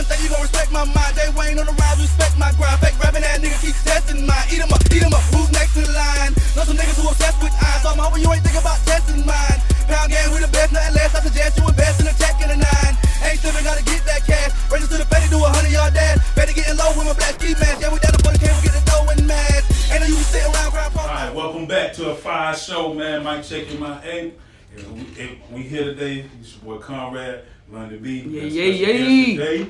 think you gon' respect my mind. They Wayne on the rise, respect my grind. Fake rapping that nigga keep testing mine. Eat 'em up, who's next in line? Know some niggas who obsessed with eyes. So I'm hoping you ain't thinking about testing mine. Pound game, we the best, nothing less. I suggest you invest in a tech and a 9. Ain't tripping, gotta get that cash. Races to the fatty, do 100-yard dash. Better getting low with my black ski mask. Yeah, we down the 40K, we get the dough and mash. Ain't no use to sit around crying. Alright, welcome back to a fire show, man. MicCheckM.I.A. We here today. It's your boy Conrad, London B. Yeah.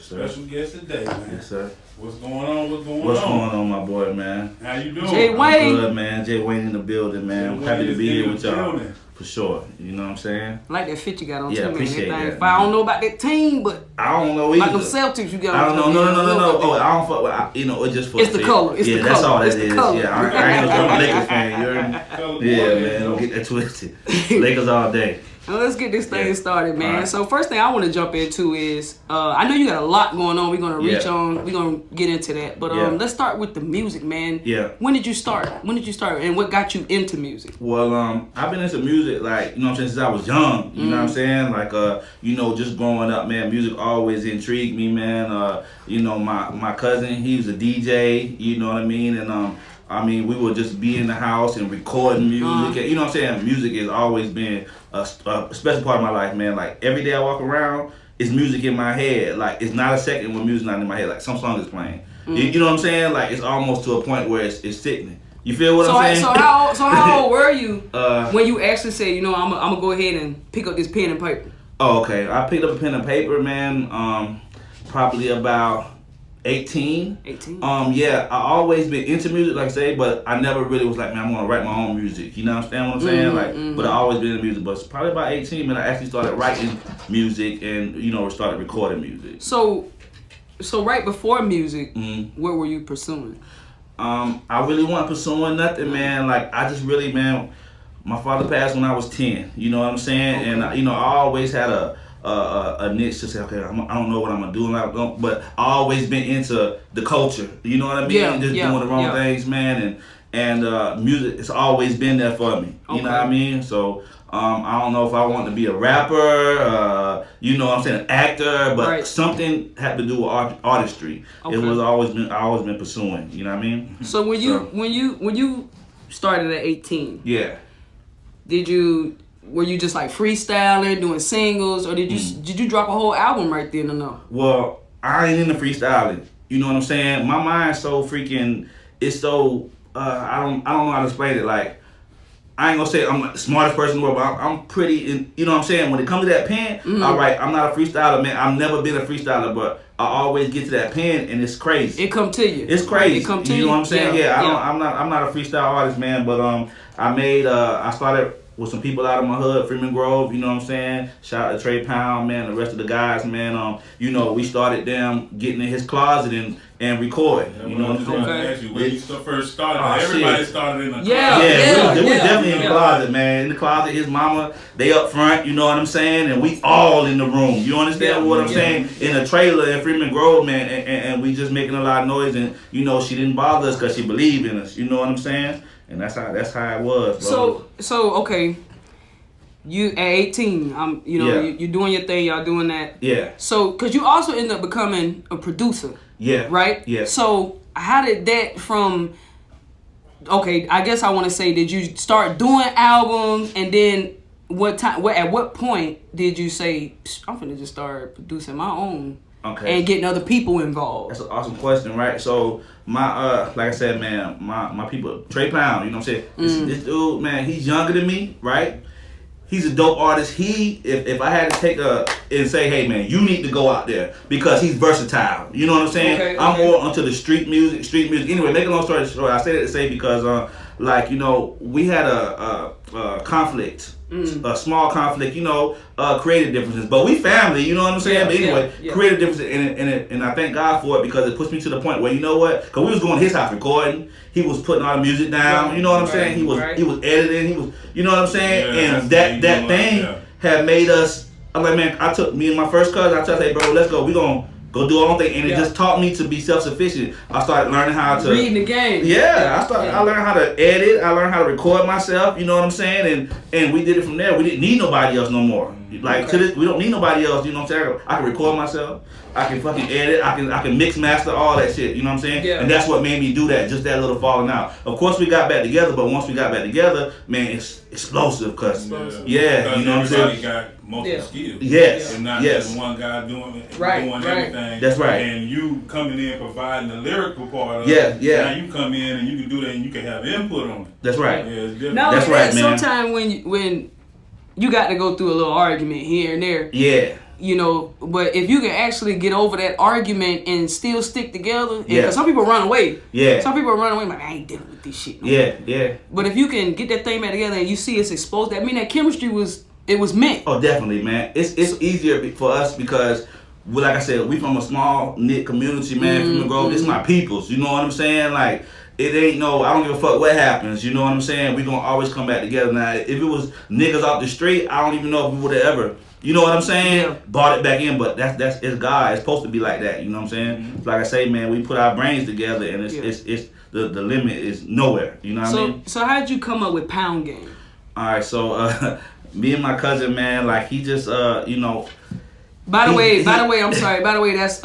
Special guest today, man. Yes, sir. What's going on? What's going on, my boy, man? How you doing? Jay Wayne. Good, man. Jay Wayne in the building, man. I'm happy to be here with y'all. For sure. You know what I'm saying? I like that fit you got on too, man. Appreciate that. If I don't know about that team, but I don't know either. like them Celtics you got on. I don't know. No. Oh, I don't fuck with, it's just for It's the color. It's the color. That's all that It's is. the color. Yeah, I ain't no Lakers fan. You heard me? Yeah, man. Don't get that twisted. Lakers all day. Now let's get this thing started, man. Right. So first thing I want to jump into is I know you got a lot going on. We're gonna we're gonna get into that. But let's start with the music, man. Yeah. When did you start? And what got you into music? Well, I've been into music, like, you know what I'm saying, since I was young. You know what I'm saying? Like, you know, just growing up, man, music always intrigued me, man. You know, my cousin, he was a DJ, you know what I mean? And I mean, we would just be in the house and recording music. You know what I'm saying? Music has always been a special part of my life, man. Like, every day I walk around, it's music in my head. Like, it's not a second when music's not in my head. Like, some song is playing. You know what I'm saying? Like, it's almost to a point where it's sickening. You feel what I'm saying? So how old were you when you actually said, you know, I'm gonna go ahead and pick up this pen and paper? Oh, okay. I picked up a pen and paper, man, probably about 18. 18? Yeah, I always been into music, like I say, but I never really was like, man, I'm gonna write my own music. You know what I'm saying? But I always been in music. But it's probably about 18, man, I actually started writing music and, you know, started recording music. So right before music, what were you pursuing? I really wasn't pursuing nothing, man. Like, I just really, man, my father passed when I was 10. You know what I'm saying? Okay. And, you know, I always had a niche to say, okay, I don't know what I'm gonna do, but I always been into the culture. You know what I mean? Just doing the wrong things, man. And music, it's always been there for me. You know what I mean? So I don't know if I want to be a rapper, you know what I'm saying, an actor, but something had to do with artistry. Okay. It was I always been pursuing. You know what I mean? So when you started at 18, were you just like freestyling, doing singles, or did you drop a whole album right then or no? Well, I ain't into freestyling. You know what I'm saying? My mind's so freaking, it's so I don't know how to explain it. Like, I ain't gonna say I'm the smartest person in the world, but I'm pretty, you know what I'm saying? When it comes to that pen, all right, I'm not a freestyler, man. I've never been a freestaler, but I always get to that pen, and it's crazy. It come to you. It's crazy. It come to you. You know what I'm saying? I'm not a freestyle artist, man, but I started with some people out of my hood, Freeman Grove, you know what I'm saying? Shout out to Trey Pound, man, the rest of the guys, man. You know, we started them getting in his closet and recording. You know what I'm saying? Ask you, when you first started, everybody started in the closet. We was definitely in the closet, man. In the closet, his mama, they up front, you know what I'm saying? And we all in the room. You understand what I'm saying? In a trailer in Freeman Grove, man, and we just making a lot of noise, and, you know, she didn't bother us because she believed in us. You know what I'm saying? And that's how it was, bro. So okay, you at 18, you're doing your thing, y'all doing that. Yeah. So, cause you also end up becoming a producer. Yeah. Right. Yeah. So how did that from? Okay, I guess I want to say, did you start doing albums, and then at what point did you say, I'm finna just start producing my own? Okay. And getting other people involved. That's an awesome question, right? So my like I said, man, my people, Trey Pound, you know what I'm saying? This dude, man, he's younger than me, right? He's a dope artist. If I had to take and say, hey man, you need to go out there, because he's versatile. You know what I'm saying? Okay. I'm more onto the street music. Anyway, make a long story short, I say that to say because like, you know, we had a conflict. A small conflict, you know, creative differences, but we family, you know what I'm saying? But anyway, creative differences, and I thank God for it, because it pushed me to the point where, you know what? Because we was going to his house recording, he was putting all the music down, you know what I'm saying? He was editing, he was, you know what I'm saying? And that thing had made us. I'm like, man, me and my first cousin, I tell, hey bro, let's go. We gonna go do our own thing, and it Yeah. just taught me to be self-sufficient. I started learning how to reading the game. Yeah, I learned how to edit. I learned how to record myself. You know what I'm saying? And we did it from there. We didn't need nobody else no more. Like to this, we don't need nobody else. You know what I'm saying? I can record myself. I can fucking edit. I can mix master all that shit. You know what I'm saying? Yeah. And that's what made me do that. Just that little falling out. Of course, we got back together. But once we got back together, man, it's explosive. Cause yeah, you know what I'm saying? Everybody got multiple skills. Yes. And not just one guy doing everything. That's right. And you coming in providing the lyrical part of Yeah, it. yeah. Now you come in and you can do that and you can have input on it. That's right. Yeah, it's different. Now That's right, man. sometimes when you got to go through a little argument here and there. Yeah. You know, but if you can actually get over that argument and still stick together, because some people run away. Yeah. Some people run away like, I ain't dealing with this shit. No Yeah, more. yeah. But if you can get that thing back together and you see it's exposed, that mean that chemistry was meant. Oh, definitely, man. It's easier for us because, well, like I said, we from a small knit community, man. From the Grove, this is my peoples. You know what I'm saying? Like, it ain't no, I don't give a fuck what happens. You know what I'm saying? We gonna always come back together. Now, if it was niggas off the street, I don't even know if we would have ever, you know what I'm saying? Yeah. Brought it back in, but it's God. It's supposed to be like that. You know what I'm saying? Like I say, man, we put our brains together, and it's the limit is nowhere. You know what I mean? So how'd you come up with Pound Game? All right, so me and my cousin, man, like he just, you know. By the way, I'm sorry. By the way, that's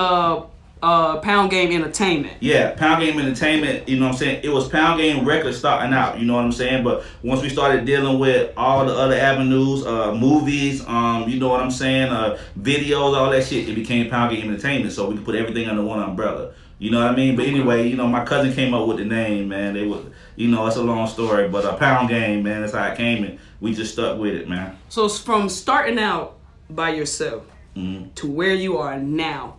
Pound Game Entertainment. Yeah, Pound Game Entertainment, you know what I'm saying? It was Pound Game Records starting out, you know what I'm saying? But once we started dealing with all the other avenues, movies, you know what I'm saying, videos, all that shit, it became Pound Game Entertainment, so we could put everything under one umbrella. You know what I mean? But anyway, you know, my cousin came up with the name, man. They would, you know, it's a long story, but Pound Game, man, that's how it came, and we just stuck with it, man. So from starting out by yourself to where you are now,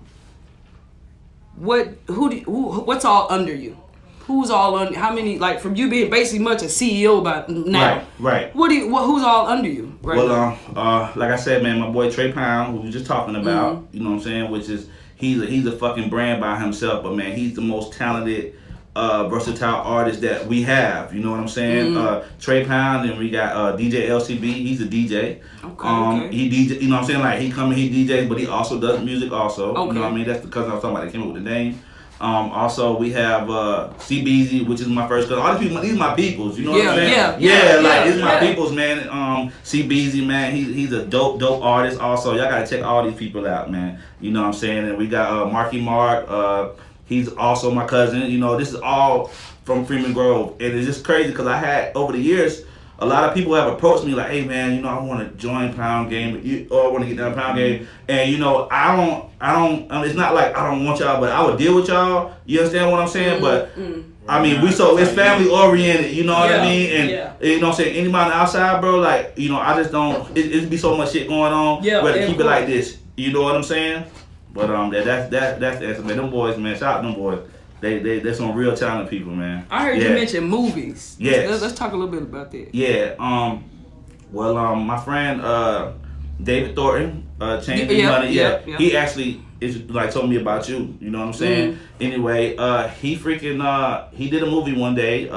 what's all under you? Who's all under? How many? Like from you being basically much a CEO by now. Right. Who's all under you? Right. Well, like I said, man, my boy Trey Pound, who we were just talking about, you know what I'm saying, which is he's a fucking brand by himself, but man, he's the most talented, versatile artist that we have. You know what I'm saying? Trey Pound, and we got DJ LCB. He's a DJ. Okay. He DJ. You know what I'm saying? Like he DJs, but he also does music also. Okay. You know what I mean? That's the cousin I was talking about that came up with the name. Also, we have CBZ, which is my first cousin. All these people, these are my peoples. You know what I'm saying? These are my peoples, man. CBZ, man, he's a dope artist. Also, y'all gotta check all these people out, man. You know what I'm saying? And we got Marky Mark. He's also my cousin. You know, this is all from Freeman Grove, and it's just crazy because I had over the years. A lot of people have approached me like, hey man, you know, I want to join Pound Game, or I want to get down Pound Game, and you know, I don't. It's not like I don't want y'all, but I would deal with y'all. You understand what I'm saying? But I mean, it's family oriented. You know what I mean? And you know what I'm saying? Anybody on the outside, bro, like you know, I just don't. It be so much shit going on. Yeah, but keep it like this. You know what I'm saying? But that's the answer, man. Them boys, man. Shout out them boys. They're some real talented people, man. I heard you mention movies. Yes. Let's talk a little bit about that. Yeah. My friend David Thornton, Changing Money. Yeah. He actually is like told me about you. You know what I'm saying? Anyway, he did a movie one day.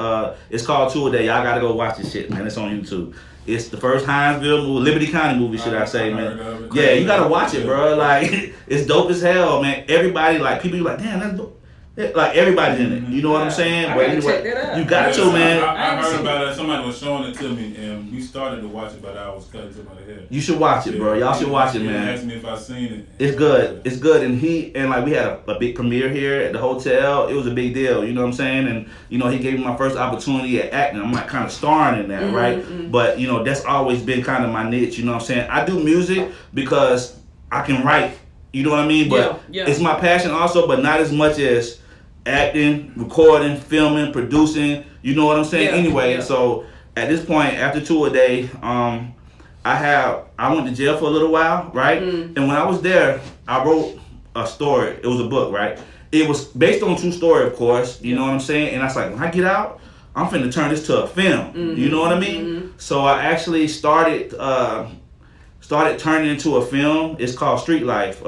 It's called Two a Day. Y'all gotta go watch this shit, man. It's on YouTube. It's the first Hinesville movie, Liberty County movie, should I say, man? Yeah, you gotta watch it, bro. Like it's dope as hell, man. Everybody, like people, be like, damn, that's dope. Like everybody's in it, you know what I'm saying? But anyway, you got to, man. I heard about it. Somebody was showing it to me, and we started to watch it, but I was cutting to my head. You should watch it, bro. Y'all should watch it, man. Asked me if I seen it. It's good. It's good, and like we had a big premiere here at the hotel. It was a big deal, you know what I'm saying? And you know he gave me my first opportunity at acting. I'm like kind of starring in that, right? But you know that's always been kind of my niche. You know what I'm saying? I do music because I can write. You know what I mean? But it's my passion also, but not as much as acting, recording, filming, producing, you know what I'm saying? So at this point, after Two a Day, I went to jail for a little while, right? And when I was there, I wrote a story. It was a book, right? It was based on a true story, of course, you know what I'm saying? And I was like, when I get out, I'm finna turn this to a film. You know what I mean? So I actually started turning into a film. It's called Street Life.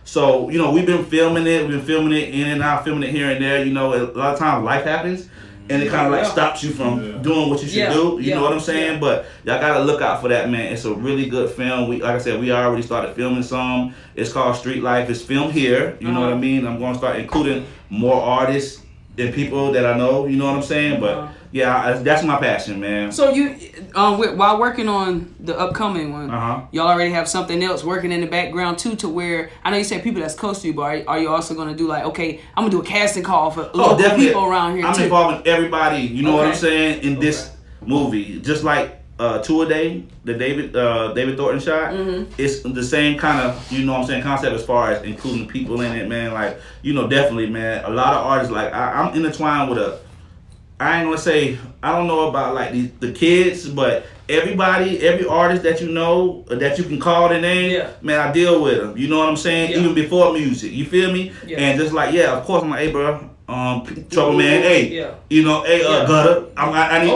So, you know, we've been filming it in and out, filming it here and there. You know, a lot of times life happens. and it kind of like stops you from doing what you should do. You know what I'm saying? But y'all gotta look out for that, man. It's a really good film. Like I said, we already started filming some. It's called Street Life. It's filmed here. You know what I mean? I'm gonna start including more artists and people that I know. You know what I'm saying? But yeah, that's my passion, man. So you, while working on the upcoming one, y'all already have something else working in the background too, to where I know you said people that's close to you, but are you also gonna do like, okay, I'm gonna do a casting call for local people around here? I'm involving everybody. You know what I'm saying in this movie, just like Two a Day, the David Thornton shot. It's the same kind of, you know what I'm saying, concept as far as including people in it, man. Like, you know, definitely, man. A lot of artists, like I'm intertwined with I ain't gonna say, I don't know about like the kids, but every artist that you know, that you can call their name, man, I deal with them. You know what I'm saying? Even before music, you feel me? And just like, of course, I'm like, hey, bro, Trouble Man, hey, you know, hey, Gutter, I need,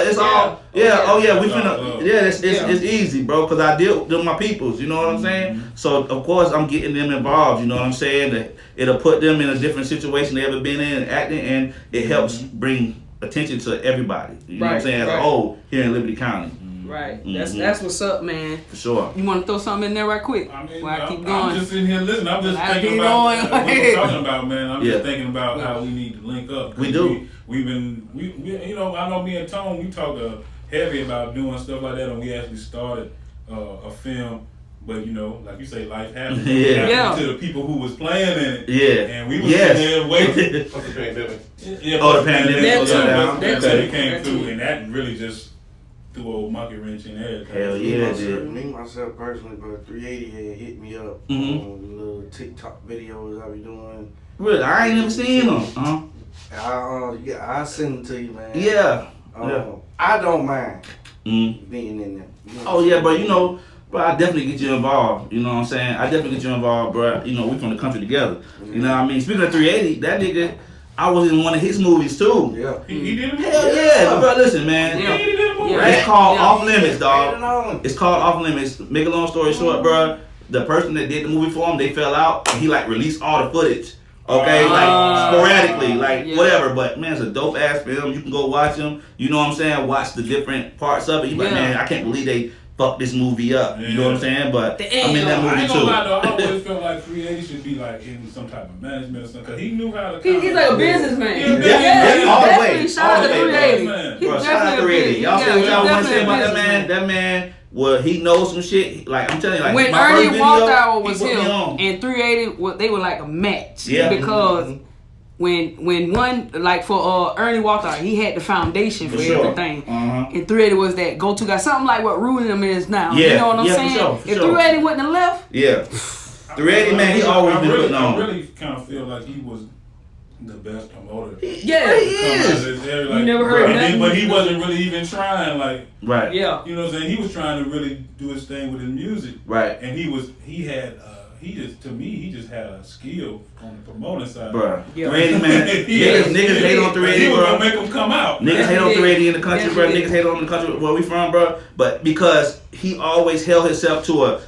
it's all, we finna, it's easy, bro, because I deal with my peoples, you know what I'm saying? So, of course, I'm getting them involved, you know what I'm saying? That it'll put them in a different situation they ever been in, acting, and it helps bring attention to everybody, you know what I'm saying, as a whole, here in Liberty County. Right. That's what's up, man. For sure. You want to throw something in there right quick? I mean, while I keep going. I'm just sitting here listening. I'm just thinking about what we're talking about, man. I'm just thinking about how we need to link up. We do. We you know, I know me and Tone, we talked heavy about doing stuff like that, and we actually started a film. But you know, like you say, life happened. It happened to the people who was playing in it. And we were sitting there waiting for the pandemic. The pandemic. That came through, and that really just threw old monkey wrench in there. Hell yeah, dude. Me myself personally, but 380 had hit me up on the little TikTok videos I be doing. Really, I ain't never seen them. I send them to you, man. I don't mind being in them. You know but you know. Bro, I definitely get you involved. You know what I'm saying? I definitely get you involved, bro. You know, we from the country together. You know what I mean? Speaking of 380, that nigga, I was in one of his movies too. Yeah. He did it? Hell yeah. Bro, listen, man. It's called Off Limits, dog. It's called Off Limits. Make a long story short, bro. The person that did the movie for him, they fell out, and he like released all the footage. Okay, like sporadically, like whatever. But man, it's a dope ass film. You can go watch them. You know what I'm saying? Watch the different parts of it. You like, man, I can't believe they fuck this movie up. You know what I'm saying? But I'm in that movie I ain't too. gonna lie though, I always felt like 380 should be like in some type of management or something, because he knew how to. He's like a businessman. All the way. Shout out to 380. Bro, shout out to 380. Y'all say what y'all want to say about that man? That man, well, he knows some shit. Like I'm telling you, like when Ernie Walthour was here and 380, they were like a match. Yeah. Because when one, like for Ernie Walthour, he had the foundation for everything. And 380 was that go-to guy. Something like what Ruling Them is now. You know what I'm saying? For if 380 wouldn't have left. 380, man, he always been putting on. I really kind of feel like he was the best promoter. He is. You never heard that. But he wasn't really even trying, like. Right. Yeah. You know what I'm saying? He was trying to really do his thing with his music. Right. And he just had a skill on the promoting side. Bruh. 380, man. Niggas hate on 380, bro. He was gonna make them come out. Niggas hate on 380 in the country, bro. Niggas hate on the country where we from, bro. But because he always held himself to a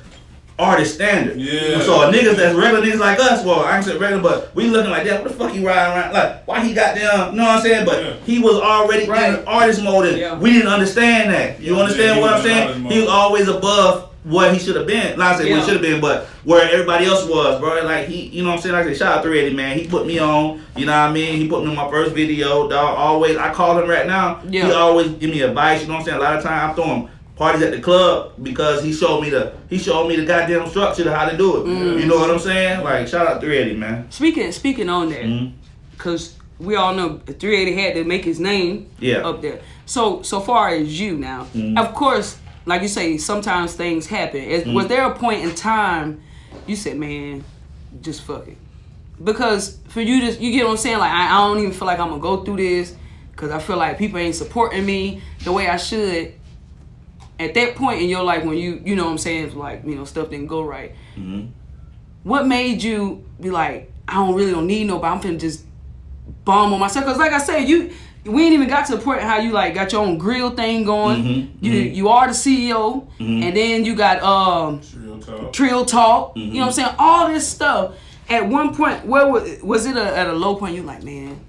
artist standard. Yeah. So niggas that's regular niggas like us, well, I ain't say regular, but we looking like that. What the fuck he riding around? Like, why he got them? You know what I'm saying? But he was already in artist mode, and we didn't understand that. You understand what I'm saying? He was always above what he should have been. Not say what he should have been, but where everybody else was, bro. Like he, you know what I'm saying? Like I said, shout out 380, man. He put me on, you know what I mean? He put me on my first video, dog. Always, I call him right now. Yeah. He always give me advice, you know what I'm saying? A lot of times I throw him parties at the club because he showed me the goddamn structure to how to do it. You know what I'm saying? Like shout out 380, man. Speaking on that, because we all know 380 had to make his name up there. So far as you now, of course, like you say, sometimes things happen. Was there a point in time you said, man, just fuck it? Because for you get what I'm saying? Like, I don't even feel like I'm going to go through this because I feel like people ain't supporting me the way I should. At that point in your life when you know what I'm saying, like, you know, stuff didn't go right. What made you be like, I don't need nobody, I'm finna just bomb on myself? Because like I said, we ain't even got to the point how you like got your own grill thing going. You are the CEO, and then you got Trill Talk. You know what I'm saying? All this stuff. At one point, where was it at a low point? You like, man,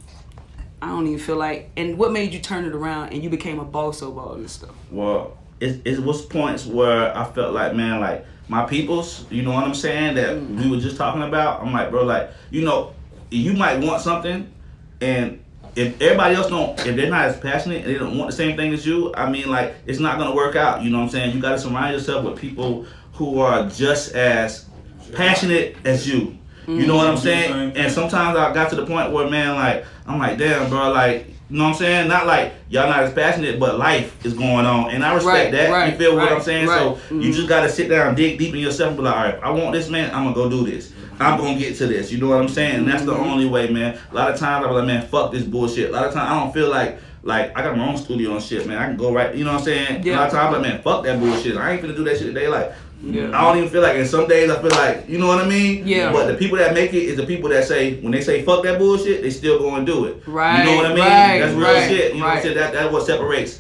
I don't even feel like. And what made you turn it around and you became a boss of all this stuff? Well, it was points where I felt like, man, like my peoples, you know what I'm saying, that we were just talking about. I'm like, bro, like, you know, you might want something, and if everybody else if they're not as passionate and they don't want the same thing as you, I mean, like, it's not gonna work out. You know what I'm saying? You gotta surround yourself with people who are just as passionate as you. You know what I'm saying? And sometimes I got to the point where, man, like, I'm like, damn, bro, like, you know what I'm saying? Not like y'all not as passionate, but life is going on, and I respect that. You feel what I'm saying? So you just gotta sit down, dig deep in yourself, and be like, all right, if I want this, man, I'm gonna go do this. I'm gonna get to this. You know what I'm saying? And that's the only way, man. A lot of times I'm like, man, fuck this bullshit. A lot of times I don't feel like I got my own studio and shit, man. I can go right. You know what I'm saying? Yeah. A lot of times I'm like, man, fuck that bullshit. I ain't finna do that shit today. Like, I don't even feel like. And some days I feel like, you know what I mean? Yeah. But the people that make it is the people that say, when they say fuck that bullshit, they still go and do it. Right. You know what I mean? That's real shit. You know what I'm saying? That's what separates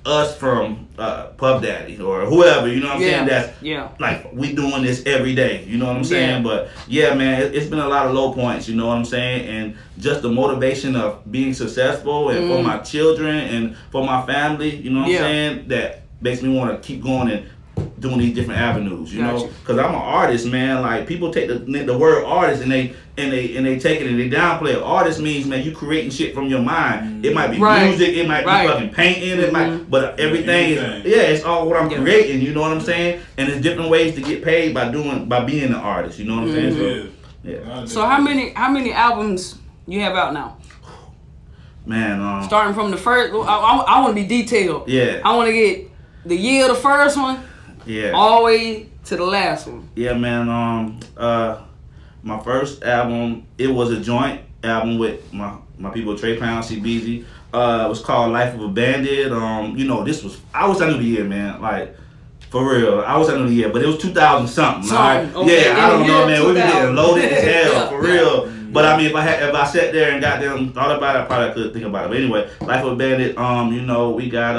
us from Puff Daddy or whoever, you know what I'm saying? That's like, we doing this every day, you know what I'm saying? But yeah, man, it's been a lot of low points, you know what I'm saying? And just the motivation of being successful and for my children and for my family, you know what I'm saying? That makes me want to keep going and doing these different avenues, you know, because I'm an artist, man. Like, people take the word artist and they take it and they downplay it. Artist means, man, you creating shit from your mind. It might be music, it might be fucking painting, it might, but everything is, it's all what I'm creating. You know what I'm saying? And there's different ways to get paid by being an artist. You know what I'm saying? So, So how many albums you have out now? Man, starting from the first, I want to be detailed. Yeah. I want to get the year of the first one. Yeah. All the way to the last one. Yeah, man. My first album, it was a joint album with my people, Trey Pound, CBZ. It was called Life of a Bandit. You know, I was under the year, man. Like, for real, I was under the year, but it was 2000 something. Right? Okay. Yeah, I don't know, man. We be getting loaded as hell, for real. But I mean, if I sat there and goddamn thought about it, I probably could think about it. But anyway, Life of a Bandit. You know, we got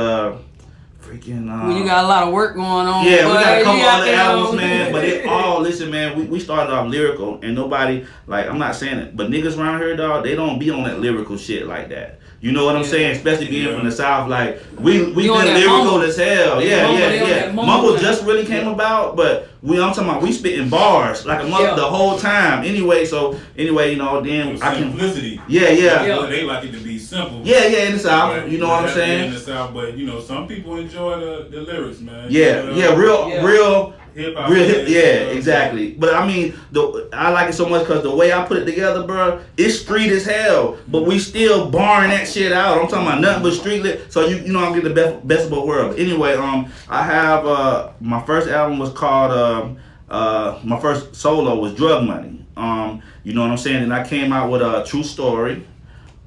freaking. Well, you got a lot of work going on. Yeah, we got a couple other albums, man. But it all, listen, man. We started off lyrical, and nobody, like, I'm not saying it, but niggas around here, dog, they don't be on that lyrical shit like that. You know what I'm saying? Especially being from the South, like, we been lyrical as hell. Yeah. Mumble just really came about, but I'm talking about, we spitting bars like a mother the whole time. Anyway, you know, then simplicity. Yeah. They like it to be simple. Yeah, in the South. You know what I'm saying? In the South, but you know, some people enjoy the lyrics, man. Real hip-hop. Exactly. But I mean, I like it so much because the way I put it together, bro, it's street as hell. But we still barring that shit out. I'm talking about nothing but street lit. So you know, I'm getting the best of both worlds. Anyway, I have my first album was called my first solo was Drug Money. You know what I'm saying? And I came out with a True Story.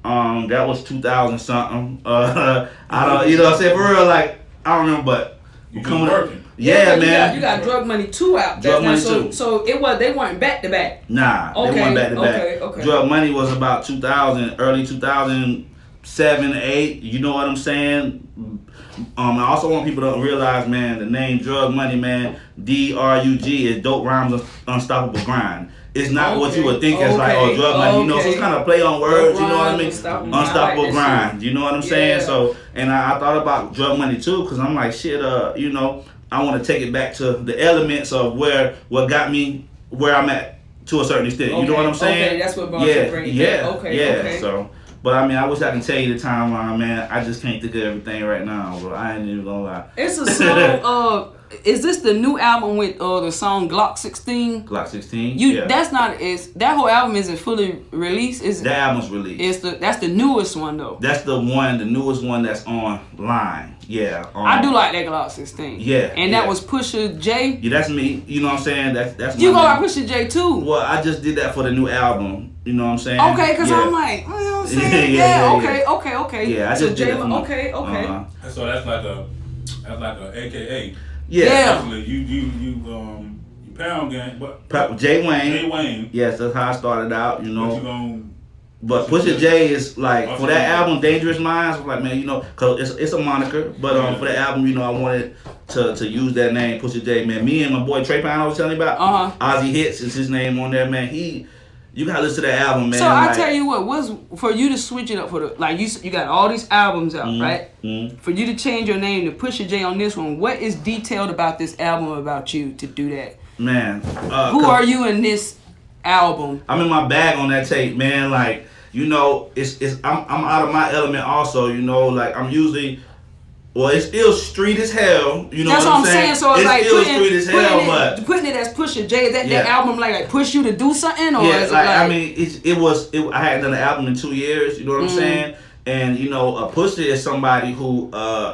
That was 2000 something. I don't, you know what I'm saying? For real, like, I don't remember, but you coming working. Yeah, man. You got Drug Money 2 out. Drug Money 2. So they weren't back to back. Nah, they weren't back to back. Okay. Drug Money was about 2000, early 2007, 8. You know what I'm saying? I also want people to realize, man, the name Drug Money, man, DRUG is Dope Rhymes Unstoppable Grind. It's not what you would think as like, drug money, you know, so it's kind of play on words, you know what I mean? Unstoppable grind, you know what I'm saying? So, and I thought about Drug Money too, because I'm like, shit, you know, I want to take it back to the elements of what got me where I'm at to a certain extent. You know what I'm saying? Okay, that's what brought you to bring it back. Okay. So, but I mean, I wish I could tell you the timeline, man. I just can't think of everything right now, bro. I ain't even gonna lie. It's a song. Is this the new album with the song Glock 16? Glock 16. That's not. That whole album isn't fully released. The album's released. That's the newest one though. That's the newest one that's online. Yeah. I do like that Glock 16. Yeah. And that was Pusha J. Yeah, that's me. You know what I'm saying? That's you go by Pusha J too. Well, I just did that for the new album. You know what I'm saying? Okay, because I'm like, you know what I'm saying? Okay. Yeah, I just did that. Okay. So that's like a AKA. Yeah. You Pound Gang, but J Wayne. J Wayne. Yes, that's how I started out. You know. But Pusha J is like, for that album, Dangerous Minds, I was like, man, you know, cause it's a moniker. But for the album, you know, I wanted to use that name, Pusha J, man. Me and my boy Trey Pound I was telling you about, Ozzy Hits is his name on there, man. You gotta listen to that album, man. So I tell you what, what's for you to switch it up for the like you got all these albums out, right? For you to change your name to Pusha J on this one, what is detailed about this album about you to do that? Man, who are you in this album? I'm in my bag on that tape, man. Like, you know, I'm out of my element also, you know, like I'm usually it's still street as hell, you know. That's what I'm saying. So it's like still street as hell, but putting it as Pusha J, is that album like push you to do something, or is it like I mean, I hadn't done an album in 2 years, you know what I'm saying? And you know, Pusha is somebody who,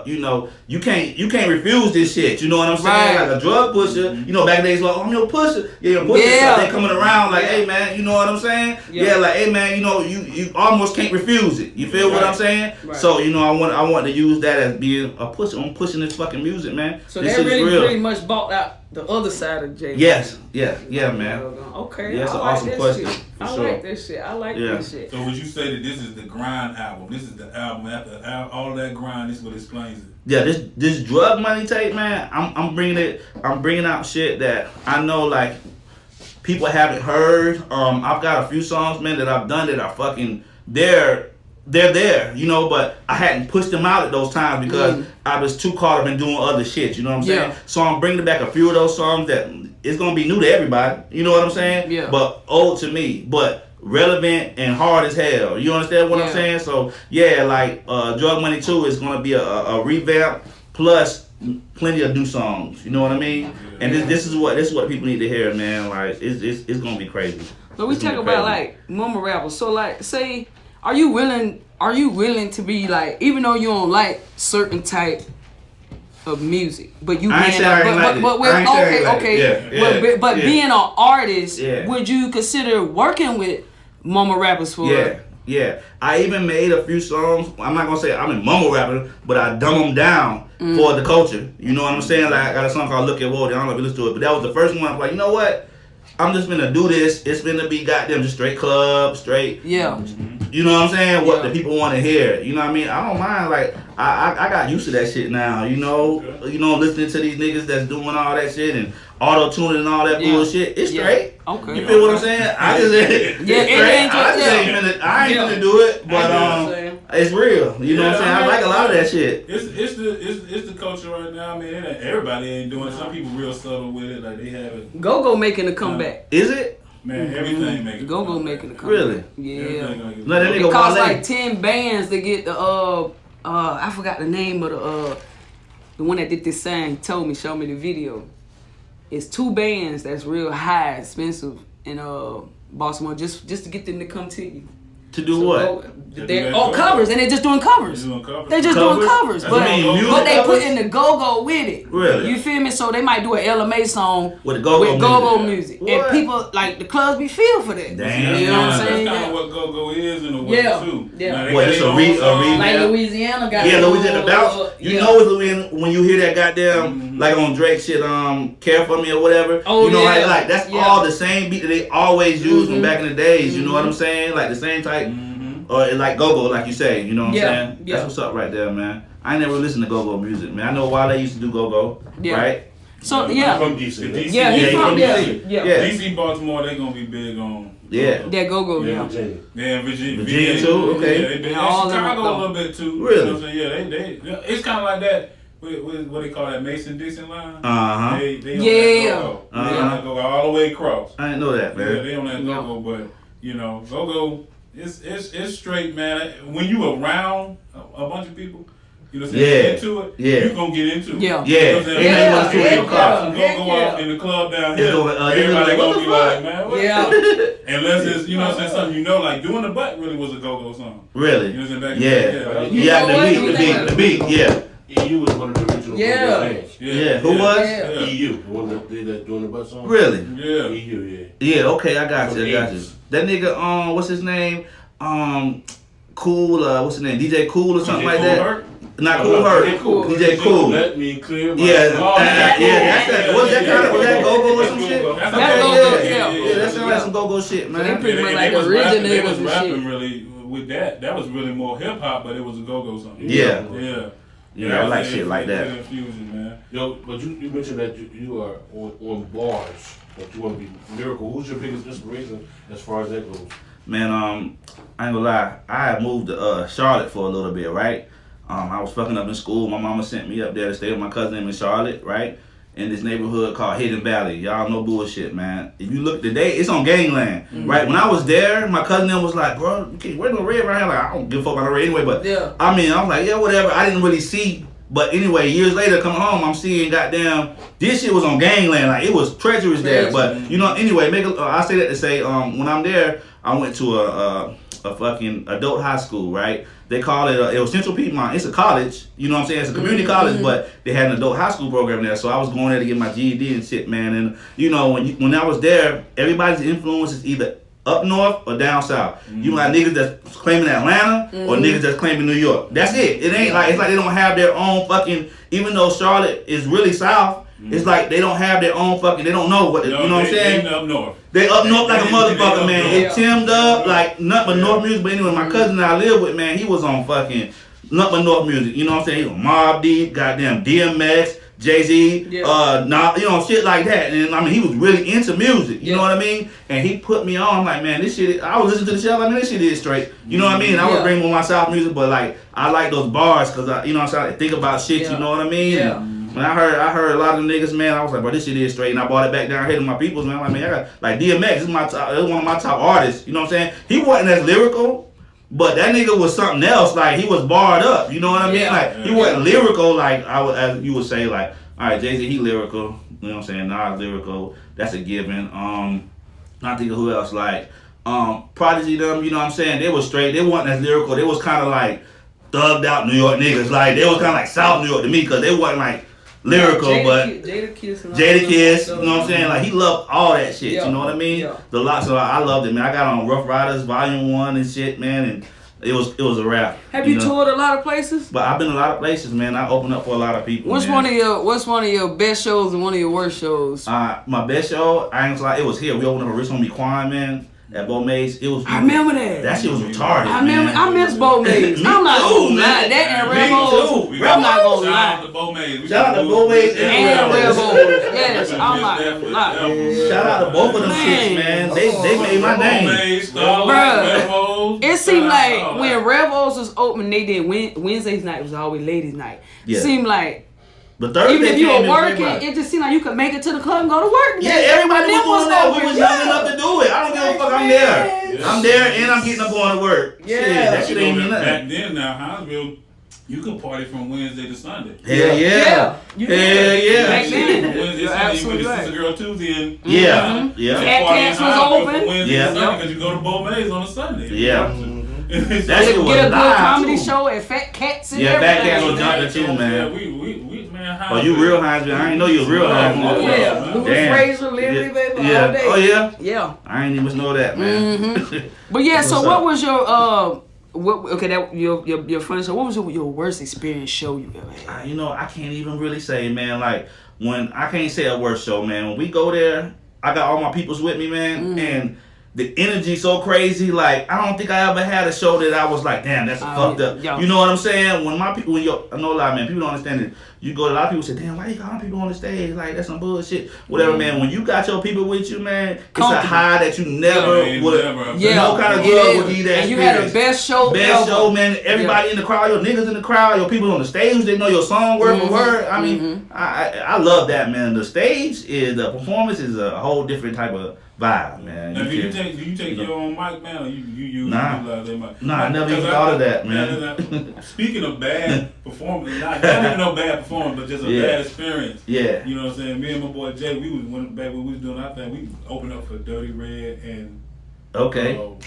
you know, you can't refuse this shit. You know what I'm saying? Like a drug pusher. You know, back in the days, like, I'm your pusher. Yeah, your pusher. So they coming around like, hey man, you know what I'm saying? Yeah, like, hey man, you know, you almost can't refuse it. You feel what I'm saying? Right. So you know, I want to use that as being a pusher. I'm pushing this fucking music, man. So they really pretty much bought out the other side of Jay. Yes, yeah, man. Okay, yeah, that's an like awesome question. I like this shit. I like this shit. So would you say that this is the grind album? This is the album after all that grind. This is what explains it. Yeah, this drug money tape, man. I'm bringing out shit that I know like people haven't heard. I've got a few songs, man, that I've done that are fucking they're there, you know, but I hadn't pushed them out at those times because I was too caught up in doing other shit, you know what I'm saying? So I'm bringing back a few of those songs that it's gonna be new to everybody, you know what I'm saying? Yeah. But old to me, but relevant and hard as hell. You understand what I'm saying? So yeah, like Drug Money 2 is gonna be a revamp plus plenty of new songs. You know what I mean? And this is what people need to hear, man. Like it's gonna be crazy. So we talk about like mumble rappers. So like say. Are you willing to be like, even though you don't like certain type of music, but you being being an artist, would you consider working with mumble rappers for? Yeah. I even made a few songs. I'm not gonna say I'm a mumble rapper, but I dumb them down for the culture. You know what I'm saying? Like I got a song called "Look at Whoa." I don't know if you listen to it, but that was the first one. I'm like, you know what? I'm just gonna do this. It's gonna be goddamn just straight club, straight. Yeah. You know what I'm saying? What the people want to hear. You know what I mean? I don't mind. Like I got used to that shit now. You know, listening to these niggas that's doing all that shit and auto tuning and all that bullshit. It's straight. Okay. You feel what I'm saying? I just I ain't gonna do it, but it's real. You know what I'm saying? I like a lot of that shit. It's the culture right now. I mean, everybody ain't doing it. Some people real subtle with it. Like they have it. Go making a comeback. Is it? Man, everything making Go making a comeback. Really? Yeah. No, that it costs like 10 bands to get the I forgot the name of the one that did this song. Told me, showed me the video. It's 2 bands that's real high, expensive in Baltimore just to get them to come to you. To do what? They're all covers, and they're just doing covers. They're just doing covers, but they put in the go-go with it. Really? You feel me? So they might do an LMA song with go-go music. What? And people like the clubs be filled for that. Damn. You know what I'm saying? That's kind of what go-go is in a way too. Yeah. Well, it's a like Louisiana got. Yeah, Louisiana bounce. You know it's Louisiana when you hear that goddamn like on Drake shit, Care For Me or whatever. Oh, you know, like that's all the same beat that they always used from back in the days. You know what I'm saying? Like the same type. Or like go-go, like you say, you know what I'm saying? That's what's up right there, man. I ain't never listened to go-go music, man. I know Wale used to do go-go, right? So He's from DC. He's from DC. DC, Baltimore, they gonna be big on. That go-go, Virginia. Yeah, Virginia too. Okay. Yeah, Chicago a little bit too. Really? You know what I'm saying? Yeah, it's kind of like that. What they call that Mason-Dixon line? They on that go all the way across. I didn't know that, man. Yeah, they on that go-go, but you know, go-go. It's straight, man. When you around a bunch of people, you know, into it, you gonna get into it. Yeah. You know go off in the club down here. Everybody gonna be like, man, what? Unless it's, you know, something you know, like Doing the Butt really was a go-go song. Really? You know, back the beat, EU was one of the original bands. Who was? EU, the one that did that Doing the Butt song. Really? Yeah. EU, Yeah, okay, I got you. That nigga, what's his name? Cool, what's his name? DJ Cool or something like that? Not Cool Herc. DJ Cool. Let me clear my that's that. Was that go-go or some shit? That sounds like some go-go shit, man. They pretty much like originators They was and rapping shit. really with that. That was really more hip-hop, but it was a go-go song. Yeah. Yeah, I like shit like that. Infusion, man. Yo, but you mentioned that you are on bars, that you want to be lyrical. Who's your biggest inspiration as far as that goes? Man, I ain't gonna lie. I had moved to Charlotte for a little bit, right? I was fucking up in school. My mama sent me up there to stay with my cousin in Charlotte, right? In this neighborhood called Hidden Valley. Y'all know bullshit, man. If you look today, it's on Gangland, right? When I was there, my cousin was like, bro, you can't wear no red right here. Like, I don't give a fuck about no red anyway, but I mean, I was like, yeah, whatever. I didn't really see. But anyway, years later, coming home, I'm seeing goddamn, this shit was on Gangland. Like, it was treacherous there. But, you know, anyway, I say that to say, when I'm there, I went to a fucking adult high school, right? They call it, it was Central Piedmont. It's a college, you know what I'm saying? It's a community college, but they had an adult high school program there. So I was going there to get my GED and shit, man. And, you know, when I was there, everybody's influence is either up north or down south. You got niggas that's claiming Atlanta or niggas that's claiming New York. That's it. It ain't like, it's like they don't have their own fucking, even though Charlotte is really south, it's like they don't have their own fucking, they don't know what, you know what I'm saying? They up north. They up north like a motherfucker, man. It timmed up like nothing but North music. But anyway, my cousin I live with, man, he was on fucking nothing but North music. You know what I'm saying? He was Mobb Deep, goddamn DMX, Jay-Z, you know, shit like that. And I mean, he was really into music. You know what I mean? And he put me on. I'm like, man, this shit, I was listening to the show. I mean, this shit is straight. You know what I mean? I would bring on my South music, but like, I like those bars because I, you know what I'm saying? I think about shit. You know what I mean? Yeah. When I heard a lot of niggas, man, I was like, bro, this shit is straight. And I brought it back down here to my peoples, man. I mean, I got, like, DMX is one of my top artists. You know what I'm saying? He wasn't as lyrical, but that nigga was something else. Like, he was barred up. You know what I mean? Like, he wasn't lyrical, like, as you would say, like, all right, Jay-Z, he lyrical. You know what I'm saying? Nas lyrical. That's a given. Not thinking who else, like, Prodigy them, you know what I'm saying? They was straight. They wasn't as lyrical. They was kind of like thugged out New York niggas. Like, they was kind of like South New York to me because they wasn't like lyrical, but Jadakiss, you know what I'm saying? Like, he loved all that shit, you know what I mean? The lot, so I loved it, man. I got on Rough Riders Volume 1 and shit, man, and it was a wrap. Have you toured a lot of places? But I've been a lot of places, man. I opened up for a lot of people. What's one of your best shows and one of your worst shows? My best show, I ain't gonna lie, it was here. We opened up a Rich Homie Quan, man. At Bo Mays, it was. I remember that. That shit was retarded. I miss Bo Mays. I'm not gonna lie. That and Rebels. I'm not gonna lie. Shout out to Bo Mays. Shout out to Bo Mays and Rebels. Yes, I'm not gonna lie. Shout out to both of them shits, man. They made my name. Bruh, it seemed like when Rebels was open, they did Wednesday's night was always ladies' night. Yeah. Seemed like. But Thursday even if you were working, right. it just seemed like you could make it to the club and go to work. Yeah, everybody was doing that. We was young enough to do it. I don't give a fuck. I'm there. Yeah. I'm there and I'm getting up going to work. Yeah, shit, that shit ain't nothing. Back then, now Hinesville, you could party from Wednesday to Sunday. Hell yeah. Hell yeah. Back then, from Wednesday to Sunday, you went to Girl Tuesday and yeah. Cat Cats was open. From Wednesday to Sunday because you go to Bo Mays on a Sunday. Yeah. That shit was get a good comedy show at Fat Cats and everything. Fat Cats was jumping too, man. We man. Oh, you real Hinesville? I didn't know you was real Hinesville. Yeah, Louis Fraser, Lily, baby, all day. Oh yeah. Yeah. I ain't even know that, man. But yeah, so what was your your funny show? What was your worst experience show you ever had? You know, I can't even really say, man. Like when I can't say a worst show, man. When we go there, I got all my peoples with me, man, and the energy so crazy. Like I don't think I ever had a show that I was like, damn, that's fucked up. Yeah. You know what I'm saying? When my people, I know a lot, man. People don't understand it. You go to a lot of people say, damn, why you got people on the stage? Like that's some bullshit. Whatever, man. When you got your people with you, man, it's a high that you never would. No kind of girl would give you that. And you had the best show. Best show, man. Everybody in the crowd, your niggas in the crowd, your people on the stage, they know your song word for word. I mean, I love that, man. The performance is a whole different type of vibe, man. Now, do you take your own mic, man, or you nah, their mic? Nah, I never even thought of that, man. Speaking of bad performance, not even no bad performance, but just a bad experience. Yeah. You know what I'm saying? Me and my boy Jay, back when we was doing our thing, we opened up for Dirty Red and the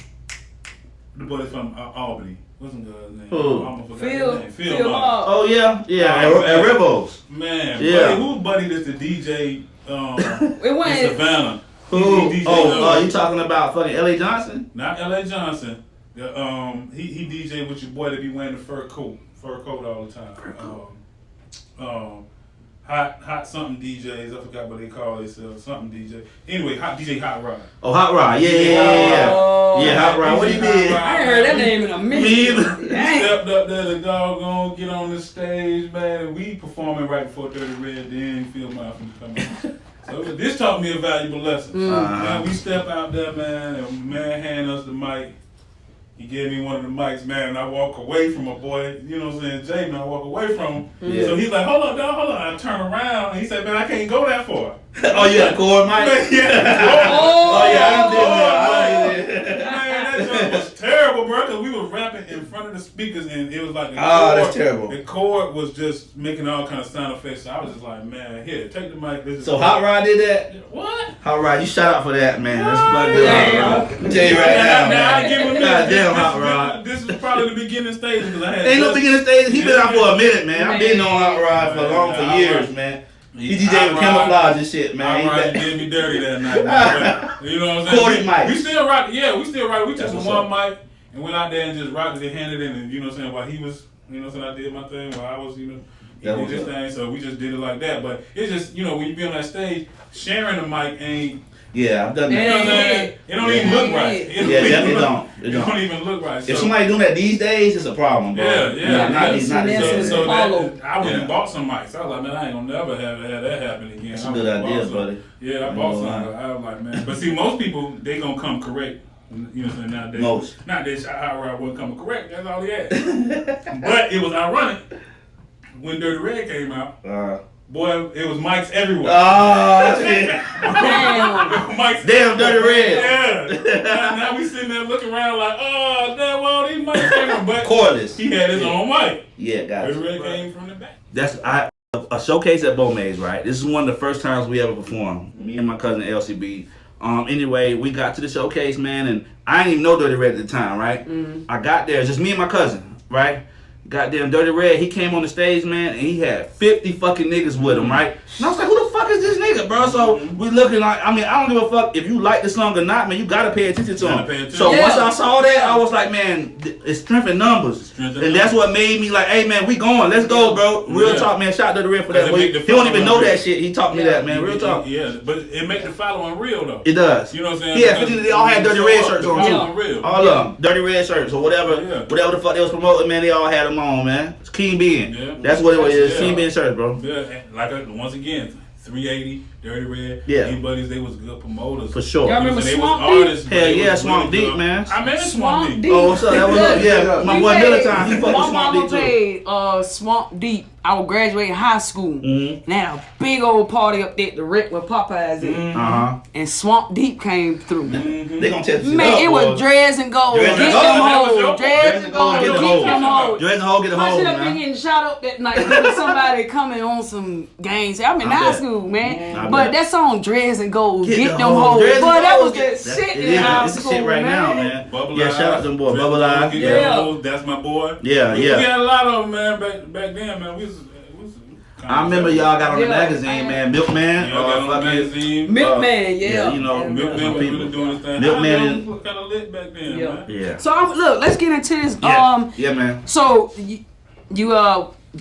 boy from Albany. What's his name? Who? Phil. Oh yeah, at Ribos. Man, yeah. Who buddy that's the DJ? It went in Savannah. Who? You talking about fucking L.A. Johnson? Not L.A. Johnson. He DJ with your boy that be wearing the fur coat all the time. Hot something DJs. I forgot what they call themselves. Something DJ. Anyway, DJ Hot Rod. Oh, Hot Rod. Yeah. Lord. Yeah, Hot Rod. What he did? I ain't heard that name in a minute. Me either. We stepped up there, the doggone get on the stage, man. We performing right before Dirty Red, then Phil Mouth come out. So this taught me a valuable lesson. Man, we step out there, man, and man hand us the mic. He gave me one of the mics, man, and I walk away from a boy, you know what I'm saying, Jay, man, I walk away from him. Yeah. So he's like, hold up, dog, hold on. I turn around, and he said, man, I can't go that far. Oh, you got a cord mic? Yeah. Oh, yeah, I did that. Man, that joint was terrible, bro, because we were rapping in front of the speakers, and it was like that's terrible. The chord was just making all kind of sound effects, so I was just like, man, here, take the mic. This is So Hot Rod did that? What? Hot Rod, you shout out for that, man. That's fucked up. I'm telling you right now, Now I man. give him this. Goddamn, Hot Rod. This is probably the beginning stage because I had. Ain't no beginning stage. He been out for a minute, man. Man. I've been on Hot Rod for years, man. He DJ with camouflage and shit, man. Hot Rod did me dirty that night, man. You know what I'm saying? Corded mic. We still rock. Yeah, we still rock. We took That's some what's one mic and went out there and just rocked it and handed it, and you know what I'm saying, while he was, you know what I'm saying, I did my thing while I was, you know. He That did was his up. thing, so we just did it like that. But it's just, you know, when you be on that stage, sharing the mic ain't. Yeah, I've done You know that. what I'm saying? It don't even look right. It Yeah, definitely don't. It don't even look right. If So- somebody doing that these days, it's a problem, bro. Not these That's days. So Apollo. that, I went and Yeah. bought some mics. I was like, man, I ain't gonna never have that happen again. That's a I good went and idea, bought some. buddy. Yeah, I bought some. I was like, man. But see, most people, they gonna come correct. You know what I'm saying? Nowadays. Most. Nowadays, Hot Rod wasn't coming correct. That's all he had. But it was ironic. When Dirty Red came out, boy, it was mics everywhere. Oh, shit. Mics Damn, Dirty Red. Yeah. Now we sitting there looking around like, oh, damn, well, these mics came from. But Cordless. he had his own mic. Yeah, got Dirty you. Red came from the back. That's a showcase at Beaumays, right? This is one of the first times we ever performed. Me and my cousin LCB. Anyway, we got to the showcase, man, and I didn't even know Dirty Red at the time, right? I got there, just me and my cousin, right? Goddamn Dirty Red, he came on the stage, man, and he had 50 fucking niggas with him, right? And I was like, who the fuck is this nigga, bro? So we looking like, I mean, I don't give a fuck if you like the song or not, man. You gotta pay attention to him. So once I saw that, I was like, man, it's strength in numbers. And that's what made me like, hey, man, we going. Let's go, bro. Real talk, man. Shout out to Dirty Red for that. He don't even know that shit. He taught me that, man. Real talk. Yeah, but it make the following real, though. It does. You know what I'm saying? Yeah, 50, they all had Dirty Red shirts on, too. Real. All of them. Dirty Red shirts or whatever the fuck they was promoting, man, they all had them on, man. It's King Bean. Yeah. That's what it was. Yeah. King Bean shirts, bro. Yeah, like once again, 380, Dirty Red. Yeah. Anybody's, they was good promoters. For sure. Y'all remember They Swamp was Deep? artists, but Hell they yeah, was Swamp really Deep, good. man. I met Swamp Deep. Oh, what's up? That was up. Yeah, my boy Middletown, he fucked with My Swamp mama Deep too. paid Swamp Deep. I was graduating high school. And they had a big old party up there at the Rick with Popeyes in. And Swamp Deep came through. They gonna test you Man, up, it boy. was dreads and gold. Dreads and Get gold. them That was hoes. your- Dreads and gold. Get Get the them hoes. hoes. Dreads and Hole get the I hole, should have been man. getting shot up that night. There was somebody coming on some games. I'm in high bet. school, man. I But bet. that song, Dreads and Gold, Get Get the Them hoes. Hoes. Dreads and Boy, that Gold. was the shit It in is. high It's the school, shit right now, man. man. Bubble Yeah, shout out to them boys. Red Bubble Rose, Eye. Get Yeah. Them Hoes, that's my boy. Yeah, We yeah. had a lot of them, man, back then, man. We was I remember y'all got on the Yeah. magazine, man. Milkman. Y'all got on the fucking- magazine. Milkman, yeah, you know, Milkman was really doing his thing. Milkman Milkman is- was kind of lit back then, Yeah. man. Yeah. So look, let's get into this. Yeah. Yeah, man. So you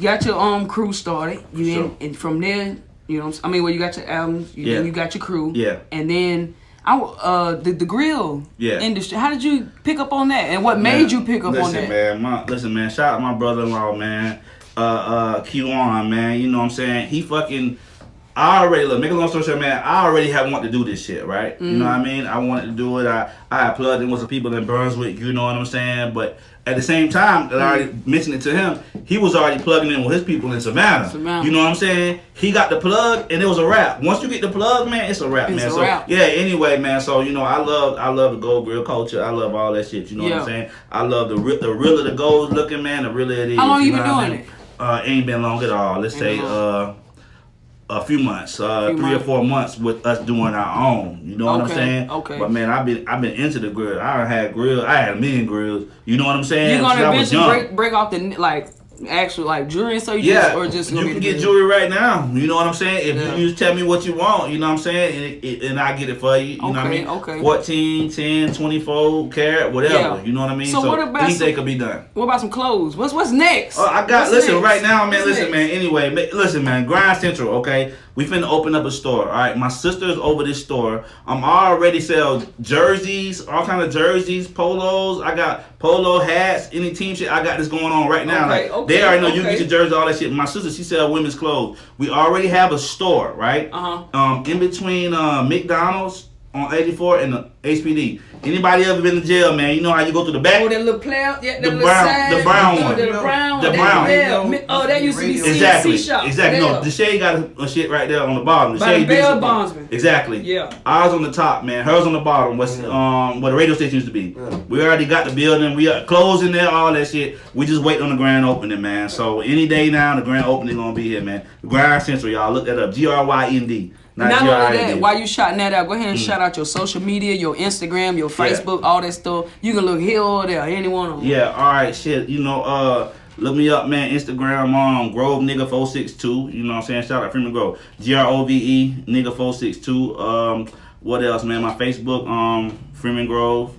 got your crew started. You Sure. and from there, you know, I mean, well, you got your albums. Yeah. You got your crew. Yeah. And then the grill Yeah. industry. How did you pick up on that? And what made you pick up on that? Listen, man. Shout out my brother-in-law, man. Q1, man. You know what I'm saying? He fucking. I already make a long story short, man. I already have wanted to do this shit, right? You know what I mean? I wanted to do it. I had plugged in with some people in Brunswick. You know what I'm saying? But at the same time, that I already mentioned it to him. He was already plugging in with his people in Savannah. You know what I'm saying? He got the plug, and it was a wrap. Once you get the plug, man, it's a wrap, man. So wrap. yeah. Anyway, man. So you know, I love the gold grill culture. I love all that shit. You know what I'm saying? I love the realer the gold looking, man. The realer it is. How long you know been what I doing mean? it? Ain't been long at all. Let's say a few months, 3 or 4 months with us doing our own. You know what I'm saying? Okay. But man, I've been into the grill. I had grills. I had a million grills. You know what I'm saying? You're gonna Since I was eventually young. break off the actual jewelry and so you Yeah, just, or just you can get jewelry right now. You know what I'm saying? If Yeah. you just tell me what you want, you know what I'm saying, and I get it for you. You know what I mean? Okay. 14, 10, 24 carat, whatever. Yeah. You know what I mean? So what about anything could be done. What about some clothes? What's next? I got. What's Listen, next? right now, man. What's Listen, next? man. Anyway, listen, man. Grind Central. Okay, We finna open up a store. All right, my sister's over this store. I'm already sell jerseys, all kind of jerseys, polos. I got polo hats, any team shit. I got this going on right now. They already know you get your jersey, all that shit. My sister, she sell women's clothes. We already have a store, right? In between McDonald's on 84 and the HPD. Anybody ever been to jail, man? You know how you go through the back? Oh, that little player, yeah, the brown one. The brown. Yeah. Oh, that used to be exactly. shop. Exactly. Yeah. No, the shade got a shit right there on the bottom. The By shade the bail bondsman. Exactly. Yeah. Ours on the top, man. Hers on the bottom. What's where the radio station used to be. We already got the building. We are closing there, all that shit. We just waiting on the grand opening, man. So any day now, the grand opening gonna be here, man. Grind Central, y'all. Look that up. GRYND. Not only that, while you shouting that out, go ahead and shout out your social media, your Instagram, your Facebook, all that stuff. You can look here or there, anyone on. Yeah, all right, shit. You know, look me up, man. Instagram, Grove Nigga 462. You know what I'm saying? Shout out Freeman Grove. GROVE Nigga 462. What else, man? My Facebook, Freeman Grove,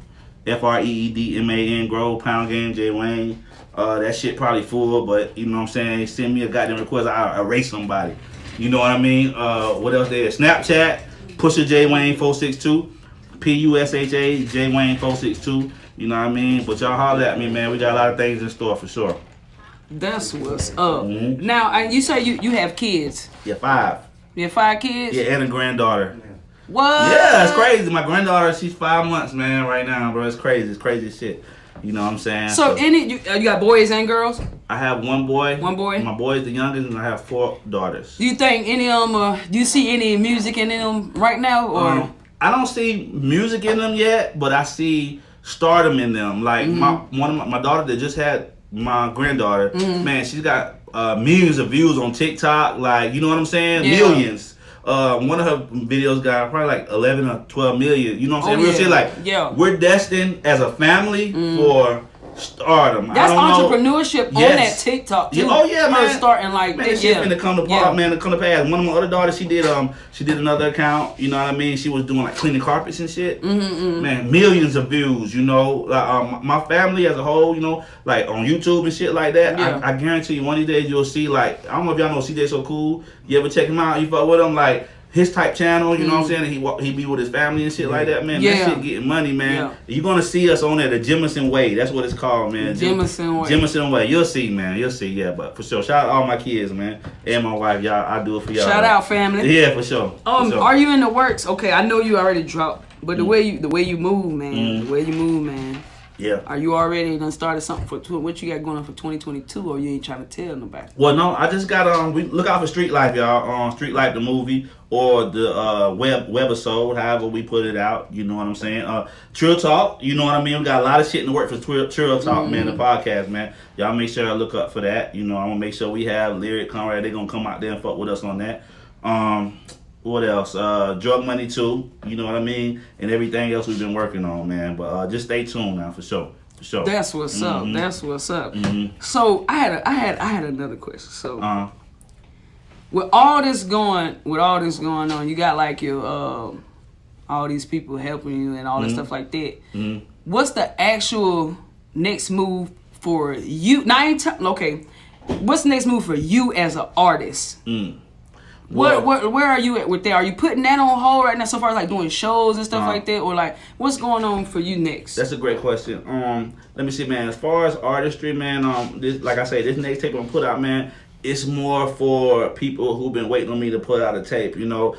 FREEDMAN Grove, Pound Game J Wayne. That shit probably full, but you know what I'm saying? Send me a goddamn request. I'll erase somebody. You know what I mean? What else there? Snapchat, Pusha J Wayne 462, PUSHA J Wayne 462. You know what I mean? But y'all holler at me, man. We got a lot of things in store for sure. That's what's up. Now, you say you have kids. Yeah, 5. You have 5 kids? Yeah, and a granddaughter. What? Yeah, it's crazy. My granddaughter, she's 5 months, man, right now, bro. It's crazy. It's crazy as shit. You know what I'm saying? So you got boys and girls? I have one boy. One boy? My boy is the youngest, and I have 4 daughters. Do you think any of them, do you see any music in them right now? Or I don't see music in them yet, but I see stardom in them. Like my daughter that just had my granddaughter, man, she's got millions of views on TikTok. Like, you know what I'm saying? Yeah. Millions. One of her videos got probably like 11 or 12 million. You know what I'm saying? Real shit. Like, we're destined as a family for stardom. That's entrepreneurship on that TikTok too. Oh yeah, man. Starting like man, this shit finna come to pass, man. To come to pass. One of my other daughters, she did another account. You know what I mean? She was doing like cleaning carpets and shit. Man, millions of views. You know, like, my family as a whole. You know, like on YouTube and shit like that. Yeah. I guarantee you, one of these days you'll see like I don't know if y'all know CJ So Cool. You ever check him out? You fuck with him like. His type channel, you know what I'm saying? He be with his family and shit like that, man. That shit getting money, man. Yeah. You're gonna see us on there, the Jemison Way. That's what it's called, man. Jemison Way. You'll see, man. You'll see, yeah. But for sure, shout out all my kids, man, and my wife. Y'all, I do it for y'all. Shout out, family. Yeah, for sure. Are you in the works? Okay, I know you already dropped, but the way you move, man. Yeah. Are you already done started something for what you got going on for 2022, or you ain't trying to tell nobody? Well, no, I just got we look out for Street Life, y'all. Street Life the movie or the webisode, however we put it out. You know what I'm saying? Trill Talk, you know what I mean? We got a lot of shit in the work for Trill Talk, man. The podcast, man. Y'all make sure I look up for that. You know, I'm gonna make sure we have Lyric Conrad. They gonna come out there and fuck with us on that. What else? Drug Money too. You know what I mean? And everything else we've been working on, man. But just stay tuned now for sure. For sure. That's what's up. That's what's up. So I had another question. So with all this going on, you got like your all these people helping you and all that stuff like that. What's the actual next move for you? Now okay. What's the next move for you as an artist? Well, where are you at with that? Are you putting that on hold right now so far as like doing shows and stuff like that? Or like, what's going on for you next? That's a great question. Let me see, man. As far as artistry, man, this, like I say, this next tape I'm gonna put out, man, it's more for people who've been waiting on me to put out a tape, you know.